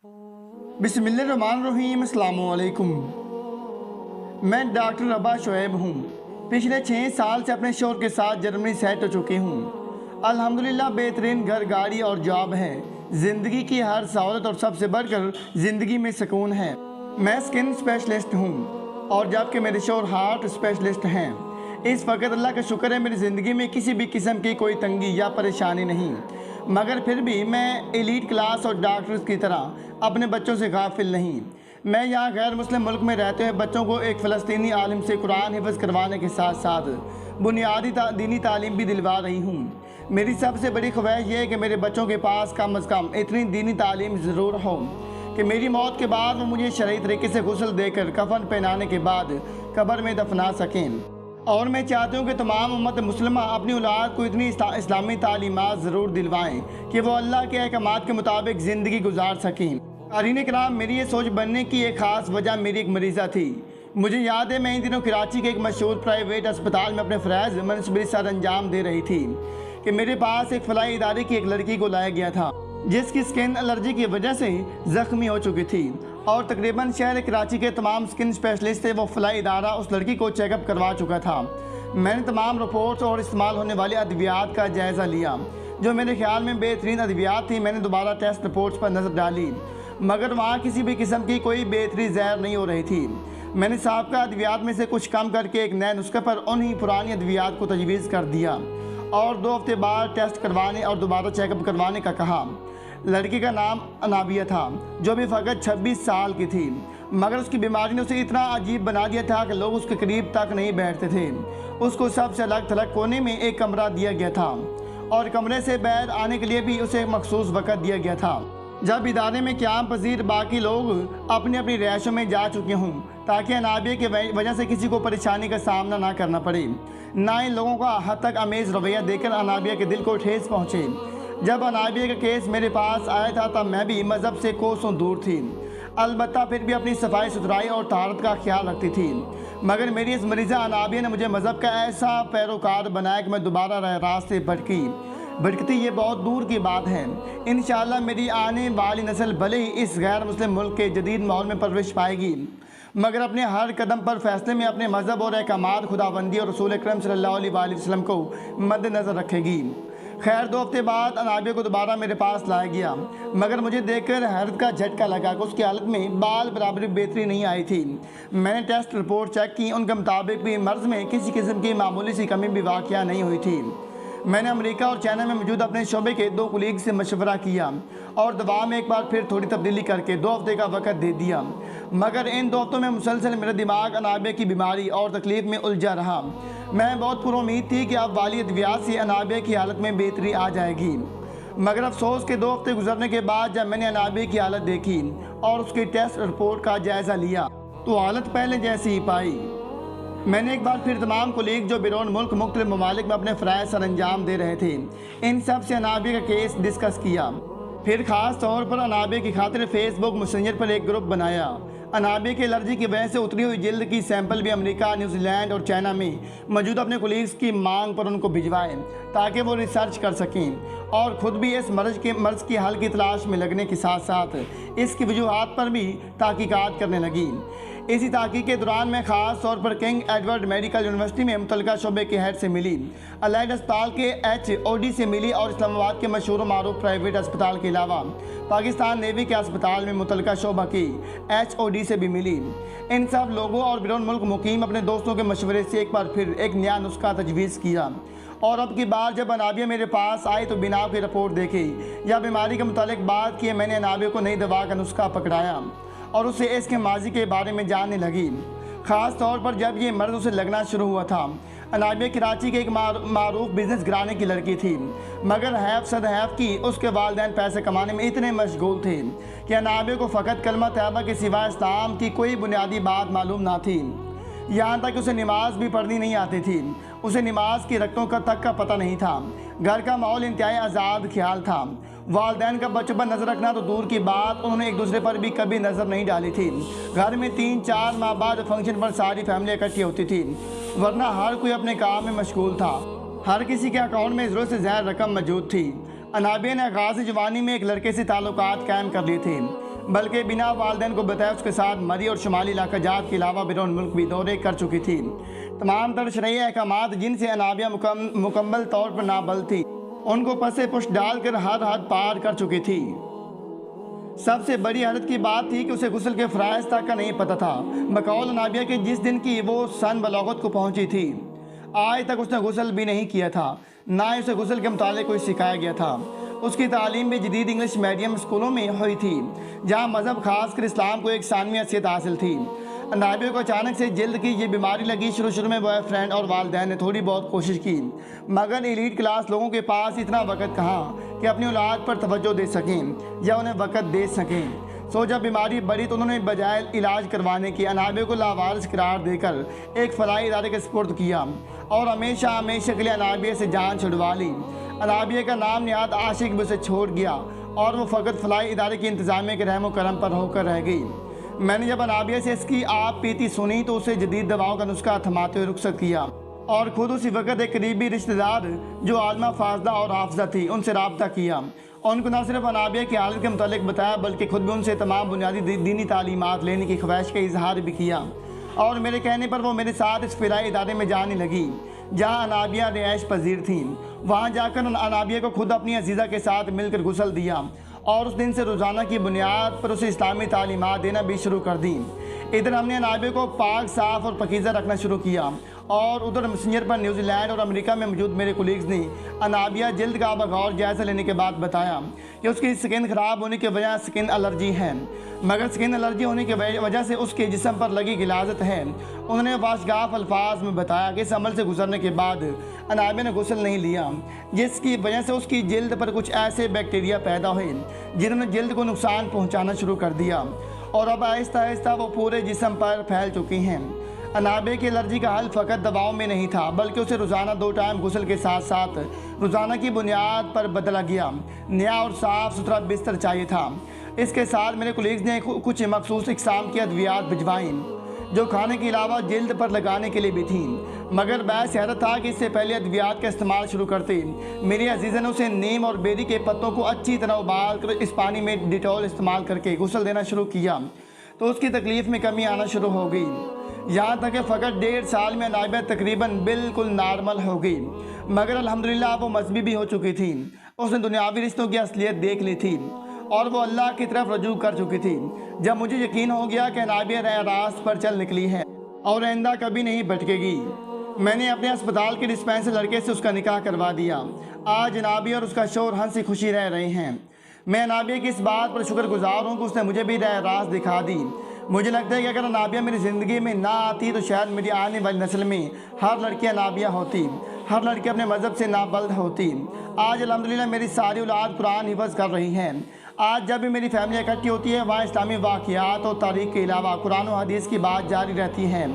बिस्मिल्लाहिर्रहमानिर्रहीम, अस्सलामुअलैकुम। मैं डॉक्टर रबा शोएब हूँ। पिछले 6 साल से अपने शौहर के साथ जर्मनी सेट हो चुकी हूँ। अल्हम्दुलिल्लाह बेहतरीन घर, गाड़ी और जॉब है। ज़िंदगी की हर सहूलत और सबसे बढ़कर ज़िंदगी में सुकून है। मैं स्किन स्पेशलिस्ट हूँ और जबकि मेरे शौहर हार्ट स्पेशलिस्ट हैं। इस वक्त अल्लाह का शुक्र है मेरी ज़िंदगी में किसी भी किस्म की कोई तंगी या परेशानी नहीं, मगर फिर भी मैं एलीट क्लास और डॉक्टर्स की तरह अपने बच्चों से गाफिल नहीं। मैं यहाँ गैर मुस्लिम मुल्क में रहते हुए बच्चों को एक फ़लस्तीनी आलिम से कुरान हिफ्ज़ करवाने के साथ साथ बुनियादी दीनी तालीम भी दिलवा रही हूँ। मेरी सबसे बड़ी ख्वाहिश ये है कि मेरे बच्चों के पास कम अज़ कम इतनी दीनी तालीम ज़रूर हो कि मेरी मौत के बाद वो मुझे शरई तरीके से गुस्ल देकर कफन पहनाने के बाद कब्र में दफना सकें। और मैं चाहती हूँ कि तमाम उम्मत मुस्लिमा अपनी औलाद को इतनी इस्लामी तालीमात ज़रूर दिलवाएँ कि वो अल्लाह के अहकामात के मुताबिक ज़िंदगी गुजार सकें। क़ारीन कराम, मेरी ये सोच बनने की एक ख़ास वजह मेरी एक मरीज़ा थी। मुझे याद है मैं इन दिनों कराची के एक मशहूर प्राइवेट अस्पताल में अपने फ़राइज़ मनसूबी सर अंजाम दे रही थी कि मेरे पास एक फलाई इदारे की एक लड़की को लाया गया था जिसकी स्किन एलर्जी की वजह से ज़ख्मी हो चुकी थी और तकरीबन शहर कराची के तमाम स्किन स्पेशलिस्ट थे वो फलाई इदारा उस लड़की को चेकअप करवा चुका था। मैंने तमाम रिपोर्ट्स और इस्तेमाल होने वाली अद्वियात का जायज़ा लिया जो मेरे ख्याल में बेहतरीन अद्वियात थी। मैंने दोबारा टेस्ट रिपोर्ट्स पर नज़र डाली मगर वहाँ किसी भी किस्म की कोई बेहतरी ज़ाहिर नहीं हो रही थी। मैंने साहब अद्वियात में से कुछ कम करके एक नए नुस्खे पर उन्हीं पुरानी अद्वियात को तजवीज़ कर दिया और 2 हफ्ते बाद टेस्ट करवाने और दोबारा चेकअप करवाने का कहा। लड़की का नाम अनाबिया था जो भी फ़कत 26 साल की थी, मगर उसकी बीमारी ने उसे इतना अजीब बना दिया था कि लोग उसके करीब तक नहीं बैठते थे। उसको सबसे अलग थलग कोने में एक कमरा दिया गया था और कमरे से बाहर आने के लिए भी उसे एक मखसूस वक़्त दिया गया था जब इदारे में क़याम पजीर बाकी लोग अपनी अपनी रिहाइशों में जा चुके हों, ताकि अनाबिया की वजह से किसी को परेशानी का सामना ना करना पड़े। ना इन लोगों का हद तक अमेज़ रवैया देखकर अनाबिया के दिल को ठेस पहुँचे। जब अनाबिया का केस मेरे पास आया था तब मैं भी मज़हब से कोसों दूर थी, अलबत्ता फिर भी अपनी सफाई सुथराई और तारत का ख्याल रखती थी। मगर मेरी इस मरीज़ा अनाबिया ने मुझे मज़हब का ऐसा पैरोकार बनाया कि मैं दोबारा रास्ते भटकती ये बहुत दूर की बात है। इंशाअल्लाह मेरी आने वाली नस्ल भले ही इस गैर मुस्लिम मुल्क के जदीद माहौल में परवरिश पाएगी, मगर अपने हर कदम पर फैसले में अपने मज़हब और अहकामात, खुदाबंदी और रसूल अकरम सल्लल्लाहु अलैहि वसल्लम को मद्देनज़र रखेगी। खैर 2 हफ्ते बाद अनाबिया को दोबारा मेरे पास लाया गया, मगर मुझे देखकर हैरत का झटका लगा कि उसकी हालत में बाल बराबरी बेहतरी नहीं आई थी। मैंने टेस्ट रिपोर्ट चेक की, उनके मुताबिक भी मर्ज़ में किसी किस्म की मामूली सी कमी भी वाक़या नहीं हुई थी। मैंने अमेरिका और चाइना में मौजूद अपने शोबे के 2 कुलीग से मशवरा किया और दवा में एक बार फिर थोड़ी तब्दीली करके 2 हफ्ते का वक़्त दे दिया, मगर इन 2 हफ्तों में मुसलसल मेरा दिमाग अनाबिया की बीमारी और तकलीफ़ में उलझा रहा। मैं बहुत पुरुम्मीद थी कि अब वाली अद्वियात से अनाबिया की हालत में बेहतरी आ जाएगी, मगर अफसोस के 2 हफ्ते गुजरने के बाद जब मैंने अनाबिया की हालत देखी और उसकी टेस्ट रिपोर्ट का जायज़ा लिया तो हालत पहले जैसी ही पाई। मैंने एक बार फिर तमाम कुलीग जो बैरून मुल्क मुख्तलिफ ममालिक में अपने फ़राइज़ सर अंजाम दे रहे थे, इन सब से अनाबिया का केस डिस्कस किया। फिर ख़ास तौर पर अनाबिया की खातिर फेसबुक मैसेंजर पर एक ग्रुप बनाया। अनाबिया की एलर्जी की वजह से उतरी हुई जल्द की सैंपल भी अमेरिका, न्यूजीलैंड और चाइना में मौजूद अपने कुलीग्स की मांग पर उनको भिजवाएं ताकि वो रिसर्च कर सकें और ख़ुद भी इस मर्ज़ की हल की तलाश में लगने के साथ साथ इसकी वजूहात पर भी तहकीकात करने लगी। इसी तहकीक के दौरान मैं ख़ास तौर पर किंग एडवर्ड मेडिकल यूनिवर्सिटी में मुतलका शोबे के हेड से मिली, अलाइड अस्पताल के HOD से मिली और इस्लामाबाद के मशहूर मारूफ प्राइवेट अस्पताल के अलावा पाकिस्तान नेवी के अस्पताल में मुतलका शोबा की HOD से भी मिली। इन सब लोगों और बैरून मुल्क मुकीम अपने दोस्तों के मशवरे से एक बार फिर एक नया नुस्खा तजवीज़ किया और अब की बार जब अनाबिया मेरे पास आई तो बिना की रिपोर्ट देखी या बीमारी के मुतालिक बात किए मैंने अनाबिया को नई दवा का नुस्खा पकड़ाया और उसे इसके माजी के बारे में जानने लगी। ख़ास तौर पर जब ये मर्द उसे लगना शुरू हुआ था। अनाबिया कराची के एक मारूफ बिजनेस घराने की लड़की थी, मगर हैफ सद हैफ की उसके वालिदैन पैसे कमाने में इतने मशगूल थे कि अनाबिया को फ़कत कलमा तैयबा के सिवा इस्लाम की कोई बुनियादी बात मालूम ना थी। यहाँ तक उसे नमाज भी पढ़नी नहीं आती थी, उसे नमाज की रकतों का तक का पता नहीं था। घर का माहौल इंतहाई आज़ाद ख्याल था। वालिदैन का बच्चों पर नज़र रखना तो दूर की बात, उन्होंने एक दूसरे पर भी कभी नज़र नहीं डाली थी। घर में 3-4 माह बाद फंक्शन पर सारी फैमिली इकट्ठी होती थी, वरना हर कोई अपने काम में मशगूल था। हर किसी के अकाउंट में ज़रूरत से ज़्यादा रकम मौजूद थी। अनाबिया ने आगाज़ जवानी में एक लड़के से ताल्लुकात कायम कर लिए थे। बल्कि बिना वालिदैन को बताए उसके साथ मरी और शुमाली इलाका जात के अलावा बैरून मुल्क भी दौरे कर चुकी थी। तमाम तर शरई अहकामात जिनसे अनाबिया मुकम्मल तौर पर नाबल थी, उनको पसे पुश डालकर हर हद पार कर चुकी थी। सबसे बड़ी हैरत की बात थी कि उसे गुस्ल के फ़राइज़ तक का नहीं पता था। बकौल अनाबिया के जिस दिन की वो सन बलागत को पहुंची थी, आज तक उसने गुस्ल भी नहीं किया था, ना ही उसे गुस्ल के मुतालिक कोई सिखाया गया था। उसकी तालीम भी जदीद इंग्लिश मीडियम स्कूलों में हुई थी, जहाँ मज़हब खासकर इस्लाम को एक सानवी हैसियत हासिल थी। अनाबिया को अचानक से जल्द की ये बीमारी लगी। शुरू में बॉयफ्रेंड और वालिदैन ने थोड़ी बहुत कोशिश की, मगर एलीट क्लास लोगों के पास इतना वक़्त कहाँ कि अपनी औलाद पर तवज्जो दे सकें या उन्हें वक़्त दे सकें। सो जब बीमारी बढ़ी तो उन्होंने बजाय इलाज करवाने के अनाबिया को लावारिस करार देकर एक फलाई इदारे के सुपुर्द किया और हमेशा हमेशा के लिए अनाबिया से जान छुड़वा ली। अनाबिया का नाम निहायत आशिक भी उसे छोड़ गया और वो फ़कत फलाई इदारे की इंतज़ामिया के रहम करम पर होकर रह गई। मैंने जब अनाबिया से इसकी आप पीती सुनी तो उसे जदीद दवाओं का नुस्खा थमाते हुए रुखसत किया और ख़ुद उसी वक्त एक करीबी रिश्तेदार जो आलमा फाजला और हाफजा थी उनसे रब्ता किया। उनको न सिर्फ अनाबिया की हालत के मुतालिक बताया, बल्कि खुद भी उनसे तमाम बुनियादी दीनी तालीमात लेने की ख्वाहिश का इजहार भी किया और मेरे कहने पर वो मेरे साथ इस फिलाई इदारे में जाने लगी जहाँ अनाबिया रिहाइश पजीर थी। वहाँ जाकर अनाबिया को खुद अपनी अजीज़ा के साथ मिलकर गुस्ल दिया और उस दिन से रोज़ाना की बुनियाद पर उसे इस्लामी तालीमात देना भी शुरू कर दी। इधर हमने अनाबिया को पाक साफ़ और पकीज़ा रखना शुरू किया और उधर मैसेंजर पर न्यूजीलैंड और अमेरिका में मौजूद मेरे कोलीग्स ने अनाबिया जल्द का बगौर जायज़ा लेने के बाद बताया कि उसकी स्किन ख़राब होने की वजह स्किन एलर्जी है, मगर स्किन एलर्जी होने की वजह से उसके जिस्म पर लगी गिलाजत है। उन्होंने वाशगाफ अल्फाज में बताया कि इस अमल से गुजरने के बाद अनाबिया ने गुस्ल नहीं लिया, जिसकी वजह से उसकी जल्द पर कुछ ऐसे बैक्टीरिया पैदा हुए जिन्होंने जल्द को नुकसान पहुँचाना शुरू कर दिया और अब आहिस्ता आहिस्ता वो पूरे जिस्म पर फैल चुकी हैं। अनाबिया की एलर्जी का हल फ़कत दवाओं में नहीं था, बल्कि उसे रोज़ाना 2 टाइम गुस्ल के साथ साथ रोज़ाना की बुनियाद पर बदला गया नया और साफ़ सुथरा बिस्तर चाहिए था। इसके साथ मेरे कोलीग्स ने कुछ मखसूस इक़साम की अद्वियात भिजवाईं जो खाने के अलावा जल्द पर लगाने के लिए भी थी, मगर बहस हैरत था कि इससे पहले अद्वियात का इस्तेमाल शुरू करते मेरी अजीज़ा ने उसे नीम और बेरी के पत्तों को अच्छी तरह उबाल कर इस पानी में डिटॉल इस्तेमाल करके गुस्ल देना शुरू किया तो उसकी तकलीफ़ में कमी आना शुरू हो गई। यहाँ तक कि फ़कत 1.5 साल में अनाबिया तकरीबन बिल्कुल नॉर्मल हो गई, मगर अल्हम्दुलिल्लाह वो मजहबी भी हो चुकी थी। उसने दुनियावी रिश्तों की असलियत देख ली थी और वो अल्लाह की तरफ रजू कर चुकी थी। जब मुझे यकीन हो गया कि अनाबिया राह रास्त पर चल निकली है और आइंदा कभी नहीं भटकेगी, मैंने अपने अस्पताल के डिस्पेंसर लड़के से उसका निकाह करवा दिया। आज अनाबिया और उसका शौहर हंसी खुशी रह रहे हैं। मैं अनाबिया की इस बात पर शुक्रगुजार हूँ कि उसने मुझे भी राह रास्त दिखा दी। मुझे लगता है कि अगर अनाबिया मेरी ज़िंदगी में ना आती तो शायद मेरी आने वाली नस्ल में हर लड़की अनाबिया होती, हर लड़की अपने मज़हब से नाबल्द होती। आज अल्हम्दुलिल्लाह मेरी सारी औलाद कुरान हिफ़्ज़ कर रही हैं। आज जब भी मेरी फैमिली इकट्ठी होती है वहाँ इस्लामी वाक़ियात और तारीख़ के अलावा कुरान और हदीस की बात जारी रहती है।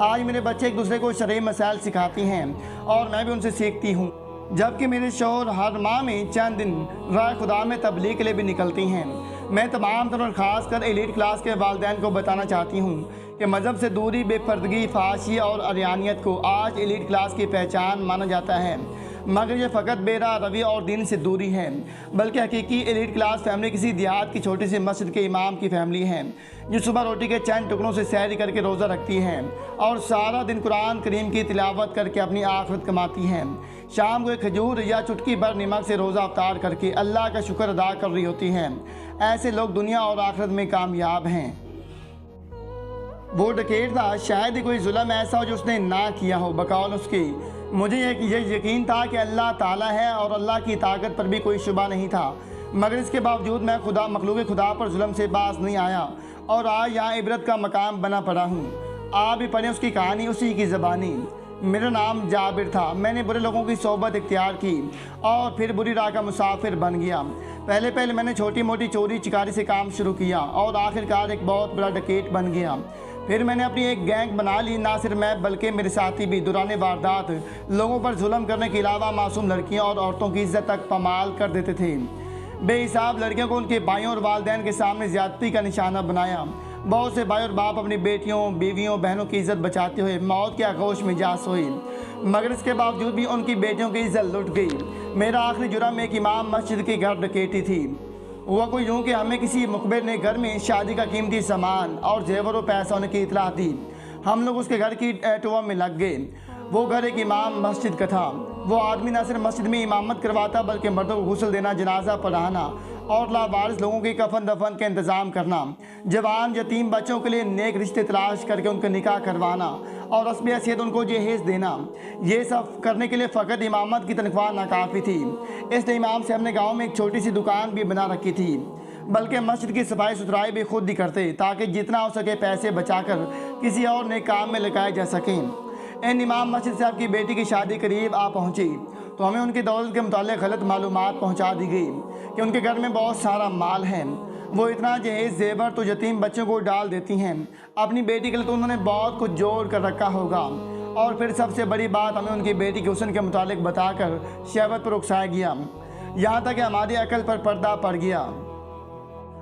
आज मेरे बच्चे एक दूसरे को शरई मसाइल सिखाती हैं और मैं भी उनसे सीखती हूँ, जबकि मेरे शौहर हर माह में चंद दिन राह खुदा में तबलीग के लिए भी निकलती हैं। मैं तमाम तरह ख़ास कर एलीट क्लास के वालिदैन को बताना चाहती हूँ कि मज़हब से दूरी, बेपर्दगी, फाशी और अरियानियत को आज एलीट क्लास की पहचान माना जाता है, मगर यह फ़कत बेरा रवि और दीन से दूरी है। बल्कि हकीकी एलीट क्लास फैमिली किसी देहात की छोटी सी मस्जिद के इमाम की फैमिली है जो सुबह रोटी के चंद टुकड़ों से सैरी करके रोज़ा रखती है और सारा दिन कुरान करीम की तिलावत करके अपनी आखिरत कमाती है। शाम को एक खजूर या चुटकी भर नमक से रोज़ा अफ्तार करके अल्लाह का शुक्र अदा कर रही होती हैं। ऐसे लोग दुनिया और आखिरत में कामयाब हैं। वो डकैत था, शायद ही कोई जुल्म ऐसा हो जो उसने ना किया हो। बकौल उसकी मुझे ये यकीन था कि अल्लाह ताला है और अल्लाह की ताकत पर भी कोई शुबा नहीं था, मगर इसके बावजूद मैं मखलूक खुदा पर जुल्म से बाज नहीं आया और आज यहाँ इबरत का मकाम बना पड़ा हूँ। आप भी पढ़ें उसकी कहानी, उसी की ज़बानी। मेरा नाम जाबिर था। मैंने बुरे लोगों की सोबत इख्तियार की और फिर बुरी राह का मुसाफिर बन गया। पहले मैंने छोटी मोटी चोरी चिकारी से काम शुरू किया और आखिरकार एक बहुत बड़ा डकैत बन गया। फिर मैंने अपनी एक गैंग बना ली। ना सिर्फ मैं बल्कि मेरे साथी भी दौरान वारदात लोगों पर जुल्म करने के अलावा मासूम लड़कियों और औरतों की इज्जत तक पमाल कर देते थे। बेहिसाब लड़कियों को उनके भाइयों और वालिदैन के सामने ज़्यादती का निशाना बनाया। बहुत से भाई और बाप अपनी बेटियों, बीवियों, बहनों की इज्जत बचाते हुए मौत के आगोश में जा सोए, मगर इसके बावजूद भी उनकी बेटियों की इज्जत लुट गई। मेरा आखिरी जुर्म एक इमाम मस्जिद की घर डकैती थी। हुआ कोई यूँ कि हमें किसी मुखबिर ने घर में शादी का कीमती सामान और जेवर और पैसा होने की इतला दी। हम लोग उसके घर की टोवा में लग गए। वो घर एक इमाम मस्जिद का था। वो आदमी न सिर्फ मस्जिद में इमामत करवाता बल्कि मर्दों को गुस्ल देना, जनाजा पढ़ाना और लावारिस लोगों के कफन दफन का इंतज़ाम करना, जवान यतीम बच्चों के लिए नेक रिश्ते तलाश करके उनका निकाह करवाना और रस्म हैसियत उनको जहेज देना, ये सब करने के लिए फ़कत इमामत की तनख्वाह नाकाफ़ी थी। इसलिए इमाम साहब ने गाँव में एक छोटी सी दुकान भी बना रखी थी, बल्कि मस्जिद की सफाई सुथराई भी खुद ही करते ताकि जितना हो सके पैसे बचाकर किसी और नए काम में लगाए जा सकें। इन इमाम मस्जिद साहब की बेटी की शादी करीब आ पहुंची तो हमें उनकी दौलत के मुताल्लिक़ गलत मालूमात पहुंचा दी गई कि उनके घर में बहुत सारा माल है। वो इतना जहेज जेवर तो यतीम बच्चों को डाल देती हैं। अपनी बेटी के लिए तो उन्होंने बहुत कुछ जोड़ कर रखा होगा। और फिर सबसे बड़ी बात, हमें उनकी बेटी के हुस्न के मुताल्लिक़ बताकर शहवत पर उकसाया गया, यहाँ तक कि हमारी अकल पर पर्दा पड़ गया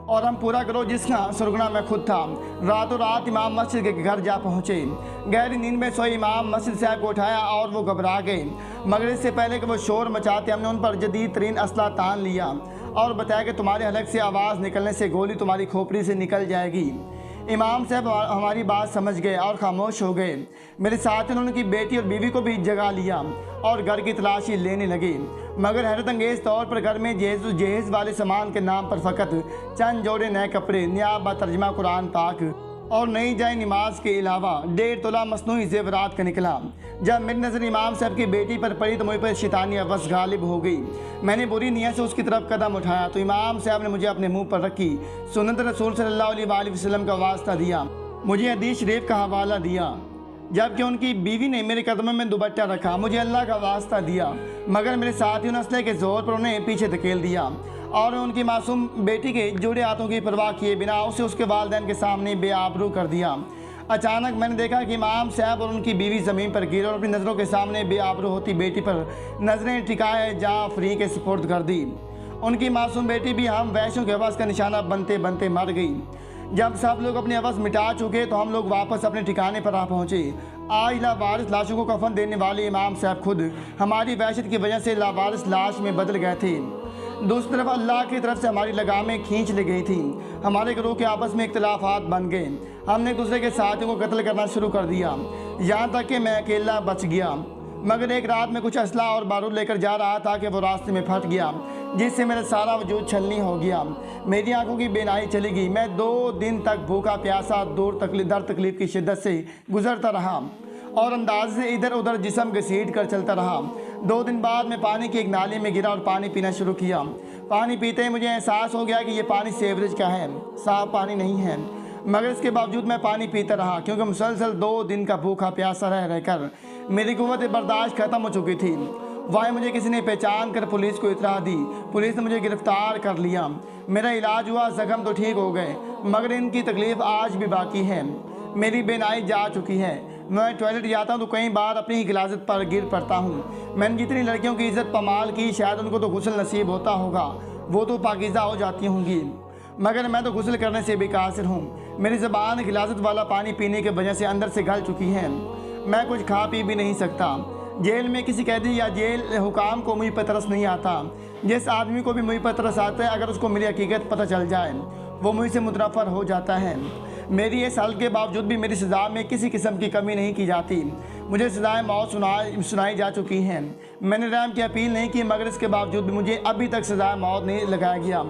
और हम पूरा गिरोह जिसका सुरगना में खुद था रातों रात इमाम मस्जिद के घर जा पहुँचे। गहरी नींद में सोए इमाम मस्जिद साहब को उठाया और वो घबरा गए, मगर इससे पहले कि वो शोर मचाते हमने उन पर जदीद तरीन असला तान लिया और बताया कि तुम्हारे हलक से आवाज़ निकलने से गोली तुम्हारी खोपड़ी से निकल जाएगी। इमाम साहब हमारी बात समझ गए और खामोश हो गए। मेरे साथ उन्होंने उनकी बेटी और बीवी को भी जगा लिया और घर की तलाशी लेने लगे, मगर हैरत अंगेज़ तौर पर घर में जहेज वाले सामान के नाम पर फ़कत चंद जोड़े नए कपड़े, नियाब तर्जमा कुरान पाक और नई जाए नमाज के अलावा 1.5 तोला मसनूई ज़ेवरात का निकला। जब मेरी नज़र इमाम साहब की बेटी पर पड़ी तो मुझ पर शैतानी अवस गालिब हो गई। मैंने बुरी नीयत से उसकी तरफ कदम उठाया तो इमाम साहब ने मुझे अपने मुंह पर रखी सुन्नत रसूल सल्लल्लाहु अलैहि वसल्लम का वास्ता दिया, मुझे हदीस शरीफ का हवाला दिया, जबकि उनकी बीवी ने मेरे कदमों में दुपट्टा रखा, मुझे अल्लाह का वास्ता दिया, मगर मेरे साथियों ने असले के ज़ोर पर उन्हें पीछे धकेल दिया और उनकी मासूम बेटी के जुड़े हाथों की परवाह किए बिना उसे उसके वालिदैन के सामने बेआबरू कर दिया। अचानक मैंने देखा कि इमाम साहब और उनकी बीवी ज़मीन पर गिरे और अपनी नज़रों के सामने बेआबरू होती बेटी पर नज़रें टिकाए जाफरी के सुपुर्द कर दी। उनकी मासूम बेटी भी हम वैश्यों के हवस का निशाना बनते बनते मर गई। जब सब लोग अपनी हवस मिटा चुके तो हम लोग वापस अपने ठिकाने पर आ पहुँचे। आज लावारिस लाशों को कफन देने वाले इमाम साहब खुद हमारी वहशत की वजह से लावारिस लाश में बदल गए थे। दूसरी तरफ अल्लाह की तरफ से हमारी लगामें खींच ली गई थी। हमारे गिरोह के आपस में इख्तिलाफात बन गए। हमने एक दूसरे के साथियों को कत्ल करना शुरू कर दिया, यहाँ तक कि मैं अकेला बच गया। मगर एक रात में कुछ असला और बारूद लेकर जा रहा था कि वो रास्ते में फट गया, जिससे मेरा सारा वजूद छलनी हो गया। मेरी आंखों की बेनाई चली गई। मैं 2 दिन तक भूखा प्यासा दर्द तकलीफ की शिद्दत से गुजरता रहा और अंदाज से इधर उधर जिस्म घसीट कर चलता रहा। 2 दिन बाद मैं पानी की एक नाली में गिरा और पानी पीना शुरू किया। पानी पीते ही मुझे एहसास हो गया कि ये पानी सीवरेज का है, साफ पानी नहीं है। मगर इसके बावजूद मैं पानी पीता रहा, क्योंकि मुसलसल 2 दिन का भूखा प्यासा रहकर मेरी कुव्वत बर्दाश्त ख़त्म हो चुकी थी। वहाँ मुझे किसी ने पहचान कर पुलिस को इतला दी। पुलिस ने मुझे गिरफ़्तार कर लिया। मेरा इलाज हुआ, ज़ख्म तो ठीक हो गए, मगर इनकी तकलीफ़ आज भी बाकी है। मेरी बेनाई जा चुकी है। मैं टॉयलेट जाता हूँ तो कई बार अपनी ही गिलाजत पर गिर पड़ता हूँ। मैंने जितनी लड़कियों की इज़्ज़त पमाल की, शायद उनको तो गुस्ल नसीब होता होगा, वो तो पाकीज़ा हो जाती होंगी, मगर मैं तो गुस्ल करने से बेकासिर हूँ। मेरी ज़बान गिलाजत वाला पानी पीने की वजह से अंदर से गल चुकी है। मैं कुछ खा पी भी नहीं सकता। जेल में किसी कैदी या जेल हुकाम को मुझ पर तरस नहीं आता। जिस आदमी को भी मुझ पर तरस आता है, अगर उसको मेरी हकीकत पता चल जाए, वो मुझसे मुतनफ़र हो जाता है। मेरी इस हाल के बावजूद भी मेरी सज़ा में किसी किस्म की कमी नहीं की जाती। मुझे सज़ाएँ मौत सुनाई जा चुकी हैं। मैंने रहम की अपील नहीं की, मगर इसके बावजूद भी मुझे अभी तक सज़ाए मौत नहीं लगाया गया।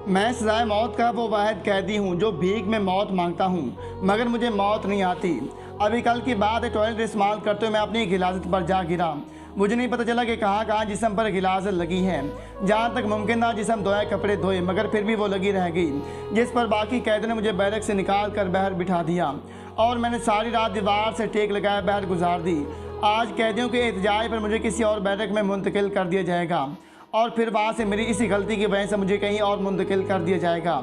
मैं सज़ाए मौत का वो वाहिद कैदी हूँ जो भीख में मौत मांगता हूँ, मगर मुझे मौत नहीं आती। अभी कल की बात है, टॉयलेट इस्तेमाल करते हुए मैं अपनी गिलाजत पर जा गिरा। मुझे नहीं पता चला कि कहाँ कहाँ जिस्म पर गिलाजत लगी है। जहाँ तक मुमकिन था जिस्म धोए, कपड़े धोए, मगर फिर भी वो लगी रह गई, जिस पर बाकी कैदी ने मुझे बैरक से निकाल कर बाहर बिठा दिया और मैंने सारी रात दीवार से टेक लगाए बाहर गुजार दी। आज कैदियों के एहतजाज पर मुझे किसी और बैरक में मुंतकिल कर दिया जाएगा और फिर वहाँ से मेरी इसी गलती की वजह से मुझे कहीं और मुंतकिल कर दिया जाएगा।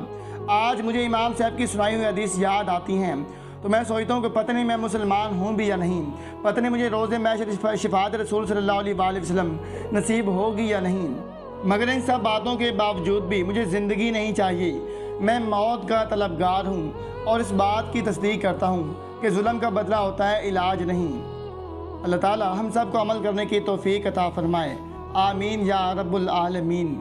आज मुझे इमाम साहब की सुनाई हुई हदीस याद आती हैं तो मैं सोचता हूँ कि पता नहीं मैं मुसलमान हूँ भी या नहीं, पता नहीं मुझे रोज़े मैशर शफाअत रसूल सल्लल्लाहु अलैहि वसल्लम नसीब होगी या नहीं। मगर इन सब बातों के बावजूद भी मुझे ज़िंदगी नहीं चाहिए। मैं मौत का तलबगार हूँ और इस बात की तस्दीक करता हूँ कि जुल्म का बदला होता है, इलाज नहीं। अल्लाह ताला हम सब को अमल करने की तौफीक अता फरमाए। आमीन या रब्बुल आलमीन।